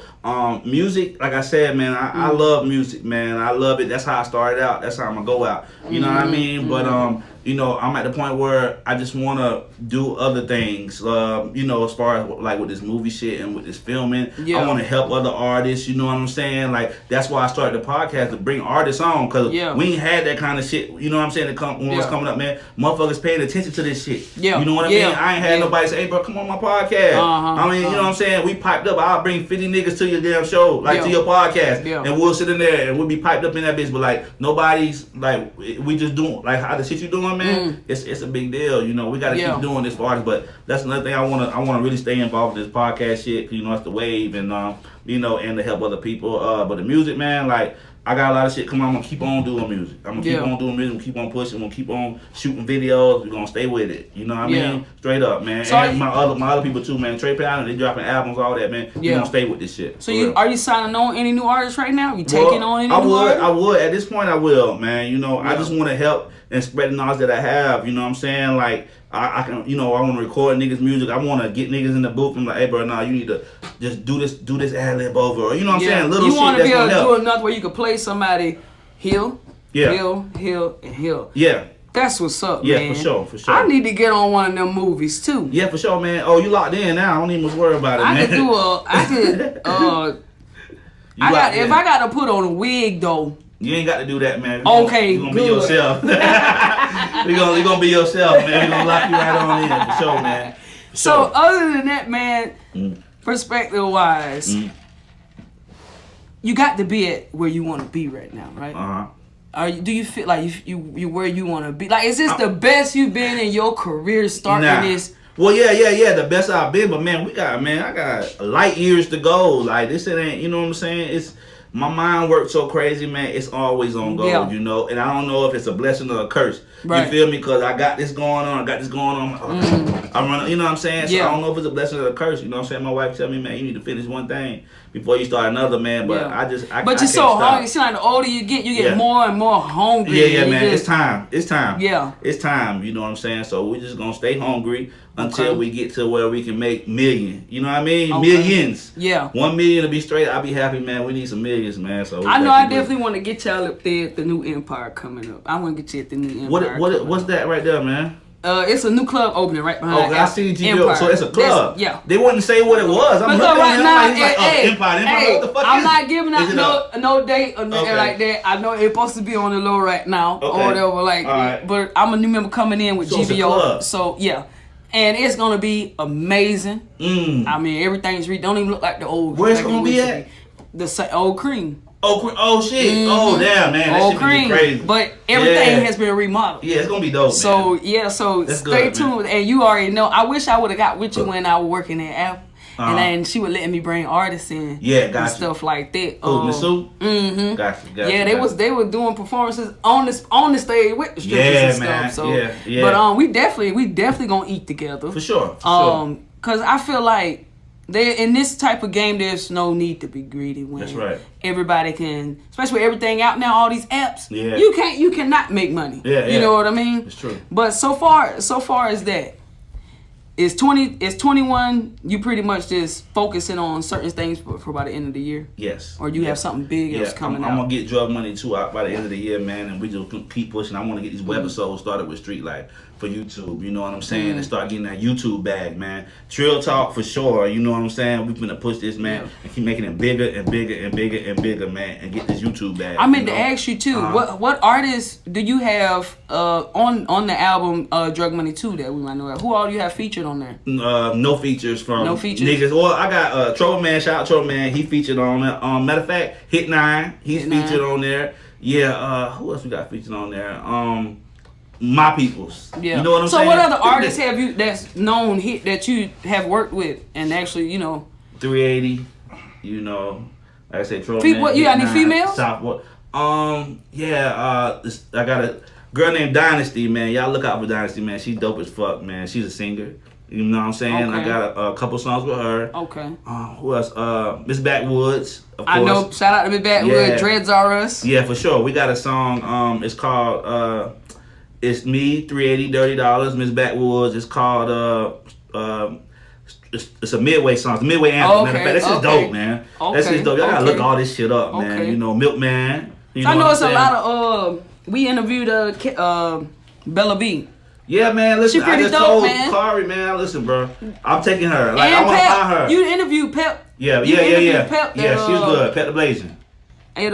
Music, like I said, man, I love music, man. I love it. That's how I started out. That's how I'm gonna go out. You know what I mean? But you know, I'm at the point where I just want to do other things. You know, as far as like with this movie shit and with this filming, I want to help other artists. You know what I'm saying? Like that's why I started the podcast to bring artists on, because we ain't had that kind of shit. You know what I'm saying? When it's coming up, man, motherfuckers paying attention to this shit. You know what I mean? I ain't had nobody say, "Hey, bro, come on my podcast." I mean, you know what I'm saying? We piped up. I'll bring 50 niggas to your damn show, like to your podcast, and we'll sit in there and we'll be piped up in that bitch. But like nobody's like, we just doing like how the shit you doing, man. It's a big deal. You know, we got to keep doing this for artists. But that's another thing I wanna really stay involved with this podcast shit. You know, it's the wave and you know, and to help other people. But the music, man, like I got a lot of shit coming. I'm gonna keep on doing music. I'm gonna keep on doing music. I'm gonna keep on pushing. I'm gonna keep on shooting videos. We're gonna stay with it. You know what I mean? Straight up, man. So and my other people too, man. Trey Pound, they dropping albums, all that, man. We gonna stay with this shit. So are you signing on any new artists right now? You taking on any new artists? I would. At this point, I will, man. You know, I just want to help and spread the knowledge that I have. You know what I'm saying? Like I can, you know, I want to record niggas' music. I want to get niggas in the booth and like, hey, bro, nah, you need to just do this ad lib over. Or, you know what I'm saying? Little you shit want to that's be able gonna to help. do enough where you can play somebody hill, and hill. Yeah. That's what's up, man. Yeah, for sure. I need to get on one of them movies too. Yeah, for sure, man. Oh, you locked in now. I don't even much worry about it, man. If I got to put on a wig though. You ain't got to do that, man. Okay, you gonna be yourself. you gonna be yourself, man. We gonna lock you right on in, for sure, man. So other than that, man, perspective wise, you got to be at where you want to be right now, right? Do you feel like you where you want to be? Like, is this the best you've been in your career starting this? Well, yeah, the best I've been, but man, I got light years to go. Like, this ain't, you know what I'm saying? My mind works so crazy, man. It's always on gold, you know. And I don't know if it's a blessing or a curse. Right. You feel me? Because I got this going on. I'm running. You know what I'm saying? So I don't know if it's a blessing or a curse. You know what I'm saying? My wife tell me, man, you need to finish one thing before you start another, man. But I But you're so hungry. See, like the older you get more and more hungry. Yeah, man. It's time. Yeah. It's time. You know what I'm saying? So we're just gonna stay hungry until we get to where we can make millions. You know what I mean? Okay. Millions. Yeah. 1 million to be straight. I'll be happy, man. We need some millions, man. So I know I definitely want to get y'all up there at the new Empire coming up. I want to get you at the new Empire. What's that right there, man? It's a new club opening right behind. I see GBO. So it's a club. Yeah. They wouldn't say what it was. I'm looking right now. Empire. What the fuck I'm not giving out no date or nothing like that. I know it's supposed to be on the low right now or whatever. Like, but I'm a new member coming in with GBO. So yeah. And it's gonna be amazing. I mean, everything's don't even look like the old. Where's it gonna be at? The old Cream. Oh shit! Oh damn, man, that shit be crazy. But everything has been remodeled. Yeah, it's gonna be dope. So man. Stay tuned. And you already know. I wish I would have got with you when I was working at Apple. And then she would let me bring artists in, and stuff like that. Mm-hmm. Gotcha. Yeah, they were doing performances on the stage with the strippers and stuff. So, yeah. But we definitely gonna eat together for sure. Cause I feel like in this type of game, there's no need to be greedy. When that's right. Everybody can, especially with everything out now, all these apps. Yeah. You cannot make money. Yeah. You know what I mean? It's true. But so far as that. It's 21. You pretty much just focusing on certain things for by the end of the year. Yes. Or you have something big else coming out. I'm gonna get drug money too out by the end of the year, man, and we just keep pushing. I want to get these webisodes started with Street Life for YouTube. You know what I'm saying? And start getting that YouTube bag, man. Trill Talk for sure. You know what I'm saying? We're gonna push this, man, and keep making it bigger and bigger and bigger and bigger, man, and get this YouTube bag. I meant to ask you too. What artists do you have on the album Drug Money 2 that we might know? Who all do you have featured on there? No features from niggas. Well, I got Trouble Man. Shout out Trouble Man. He featured on it. Matter of fact, Hit 9. He's featured on there. Yeah. Who else we got featured on there? My Peoples. Yeah. You know what I'm saying? So what other artists have you that's known hit that you have worked with and actually 380. You know, like I said, Trouble Man. What you got any females? Southwood. I got a girl named Dynasty, man. Y'all look out for Dynasty, man. She's dope as fuck, man. She's a singer. You know what I'm saying? Okay. I got a couple songs with her. Okay. Who else? Miss Backwoods, of course. I know. Shout out to Miss Backwoods. Yeah. Dreads Are Us. Yeah, for sure. We got a song. It's called It's Me, 380 Dirty Dollars. Miss Backwoods. It's called it's a Midway song. It's a Midway anthem. Matter of fact, this is dope, man. That's just dope. Y'all gotta look all this shit up, man. You know, Milkman. I know it's a lot of we interviewed Bella B. Yeah, man, listen, she pretty I just dope, told man. Kari, man, listen, bro. I'm taking her. Like, I want to find her. You interviewed Pep. Yeah. Pep yeah, she was good. Pep the Blazing. At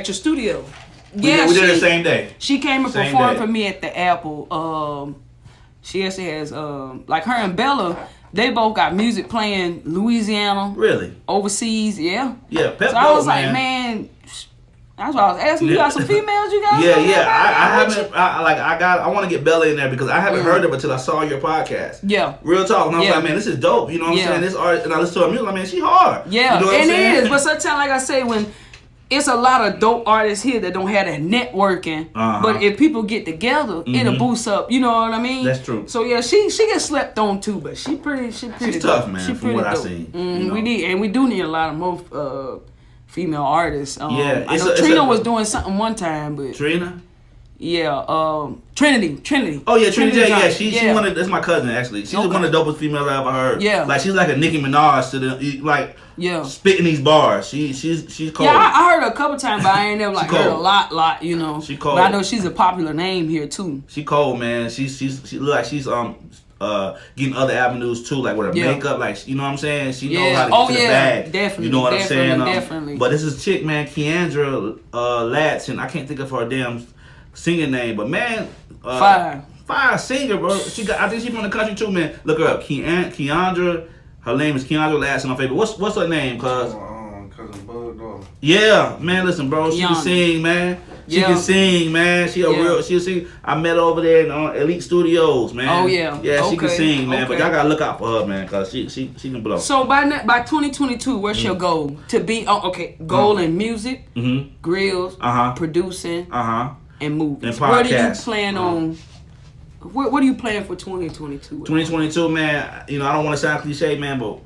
your studio. We did it the same day. She came and performed for me at the Apple. She actually has, like her and Bella, they both got music playing Louisiana. Really? Overseas, yeah. Yeah, Pep so I was like, man, that's what I was asking. You got some females you got? I want to get Bella in there because I haven't heard of her until I saw your podcast. Yeah. Real talk. And I was like, man, this is dope. You know what I'm saying? This art, and I listen to her music, like, man, she hard. Yeah, you know and it is. But sometimes, like I say, when it's a lot of dope artists here that don't have that networking. But if people get together, it'll boost up. You know what I mean? That's true. So yeah, she gets slept on too, but she's She's tough, man. From what I seen, we do need a lot of more female artists. I it's know Trina was doing something one time, but Trina. Yeah, Trinity. Oh yeah, Trinity J. Yeah, she's one of that's my cousin actually. She's one of the dopest females I ever heard. Yeah, like she's like a Nicki Minaj to the spitting these bars. She's cold. Yeah, I heard her a couple times, but I ain't never heard a lot. You know, she cold. But I know she's a popular name here too. She cold, man. She look like she's getting other avenues too, like with her makeup, like you know what I'm saying. She knows how to get to the bag. Definitely. You know what I'm saying? Definitely. But this is chick, man, Keandra Latson. I can't think of her damn singing name, but man, fire singer, bro. I think she's from the country too, man. Look her up, Keandra. Her name is Keandra Latson. My favorite. What's her name? Cousin Bug. Yeah, man. Listen, bro. She can sing, man. She can sing, man. She'll sing. I met her over there in Elite Studios, man. Oh yeah. Yeah, she can sing, man. But y'all gotta look out for her, man, cause she can blow. So by 2022, what's your goal? To be goal in music, grills, producing, and movies. And what do you plan on? What do you plan for 2022? 2022, man. You know, I don't want to sound cliche, man, but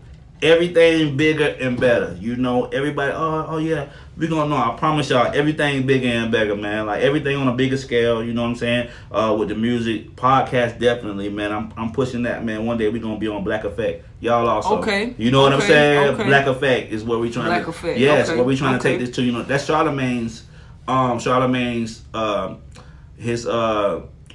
everything bigger and better. You know, everybody. Oh yeah, we gonna know. I promise y'all, everything bigger and better, man. Like everything on a bigger scale. You know what I'm saying? With the music, podcast, definitely, man. I'm pushing that, man. One day we gonna be on Black Effect. Y'all also. Okay. You know what I'm saying? Okay. Black Effect is where we trying Black Effect. Yes, where we trying to take this to. You know, that's Charlamagne's. His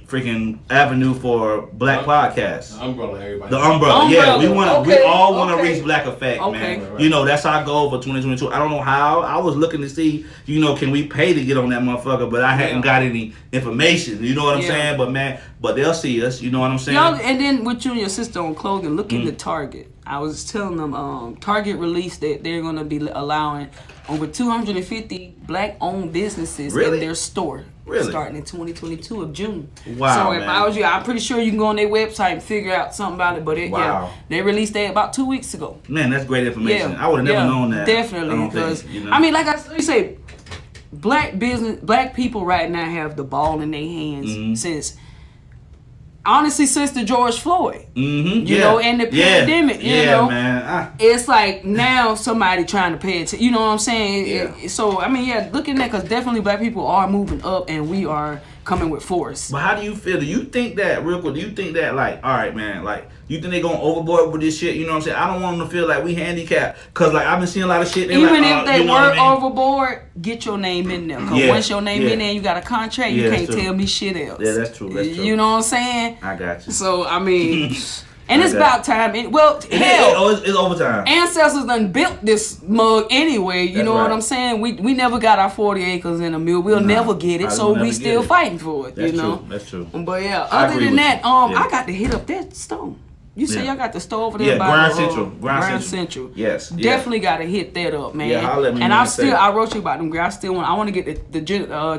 freaking avenue for black podcasts. The umbrella, everybody. The umbrella. Yeah, we all want to reach Black Effect, man. Right. You know, that's our goal for 2022. I don't know how. I was looking to see, you know, can we pay to get on that motherfucker, but I hadn't got any information. You know what I'm saying? But they'll see us. You know what I'm saying? Y'all, and then with you and your sister on clothing, look into Target. I was telling them, Target released that they're going to be allowing over 250 black-owned businesses in their store. Really? Starting in 2022 of June. Wow. So if I was you, I'm pretty sure you can go on their website and figure out something about it. But they released that about 2 weeks ago. Man, that's great information. I would have never known that. Definitely, because I mean, like I say, black people right now have the ball in their hands since the George Floyd, you know, and the pandemic, you know, man. It's like now somebody trying to pay attention, you know what I'm saying? So, I mean, looking at, because definitely black people are moving up and we are coming with force. But how do you feel? Do you think that, real quick, like, all right, man, like, you think they going overboard with this shit? You know what I'm saying? I don't want them to feel like we handicapped. Because, like, I've been seeing a lot of shit. Even if they were overboard, get your name in there. Because once your name in there and you got a contract, you can't tell me shit else. Yeah, that's true. You know what I'm saying? I got you. So, I mean... And it's about time. It's overtime. Ancestors done built this mug anyway. You know what I'm saying? We never got our 40 acres in a mill. We'll never get it. So we still fighting for it. That's you know? True. That's true. But yeah, other than that, I got to hit up that stone. You say y'all got the store over there by Grind Central. Yes. Definitely got to hit that up, man. Yeah, holla at me. And I wrote you about them girls. I want to get the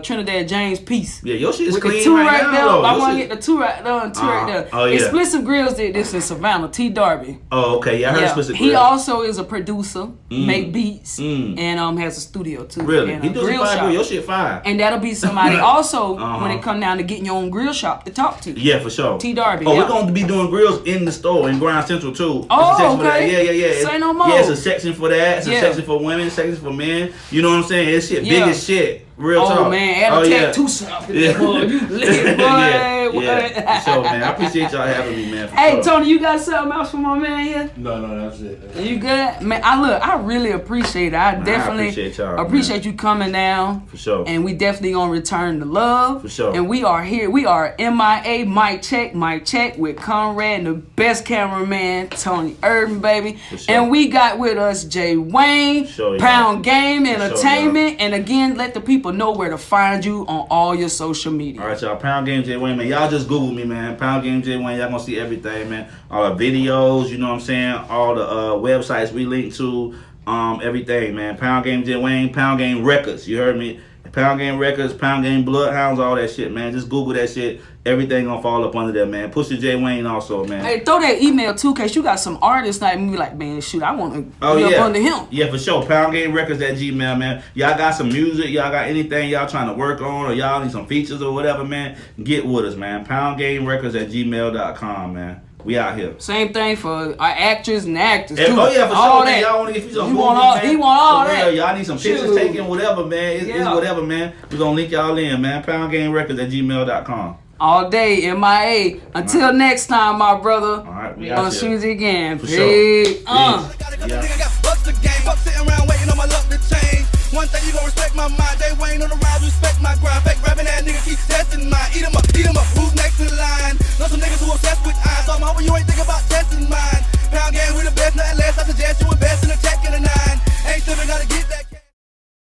Trinidad James piece. Yeah, your shit is with clean the two right now. I want to get the two right there and two right there. Oh, yeah. Explicit Grills did this in Savannah. T. Darby. Oh, okay. Yeah, I heard Explicit Grills. He also is a producer, make beats, and has a studio too. Really? And he does grill shop. Your shit fire. And that'll be somebody also when it come down to getting your own grill shop to talk to. Yeah, for sure. T. Darby. Oh, we're going to be doing grills in the store in Grind Central too. Oh, okay. Yeah. Say no more. Yeah, it's a section for that. It's a section for women, section for men. You know what I'm saying? It's shit, big as shit. Real talk. Oh man, add a tattoo shop. You lit, boy. Yeah. So man, I appreciate y'all having me, man. Hey, Tony, you got something else for my man here? No, that's it. You good? Man, I really appreciate it. I definitely appreciate you coming down. For sure. And we definitely gonna return the love. For sure. And we are here. We are MIA, Mic Check with Conrad and the best cameraman, Tony Urban, baby. For sure. And we got with us Jay Wayne, Pound Game Entertainment, and again, let the people know where to find you on all your social media. All right, y'all. Pound Game J Wayne, man. Y'all just Google me, man. Pound Game J Wayne. Y'all gonna see everything, man. All the videos, you know what I'm saying? All the websites we link to, everything, man. Pound Game J Wayne, Pound Game Records. You heard me? Pound Game Records, Pound Game Bloodhounds, all that shit, man. Just Google that shit. Everything gonna fall up under there, man. Pusha J Wayne also, man. Hey, throw that email too, cause you got some artists like me, like, man, shoot, I want to be yeah. up under him. Yeah, for sure. Pound Game Records at Gmail, man. Y'all got some music, y'all got anything y'all trying to work on, or y'all need some features or whatever, man. Get with us, man. Pound Game Records at gmail.com, man. We out here. Same thing for our actors and actors too. Oh yeah, for all sure, that. man. Y'all want to get you some He movies, want all, man. he want all For that. real, y'all need some pictures Shoot. taken, whatever, man. It's whatever, man. We're gonna link y'all in, man. Pound Game Records at gmail.com. All day, MIA. Until next time, my brother. All right, we Gonna out shoot here. it again. For Peace. sure. Peace. Nigga got bust the game. Fuck sitting around waiting on my luck to change. One thing you gon' respect my mind. They ain't on the rise, respect my grind. Fake rapping that nigga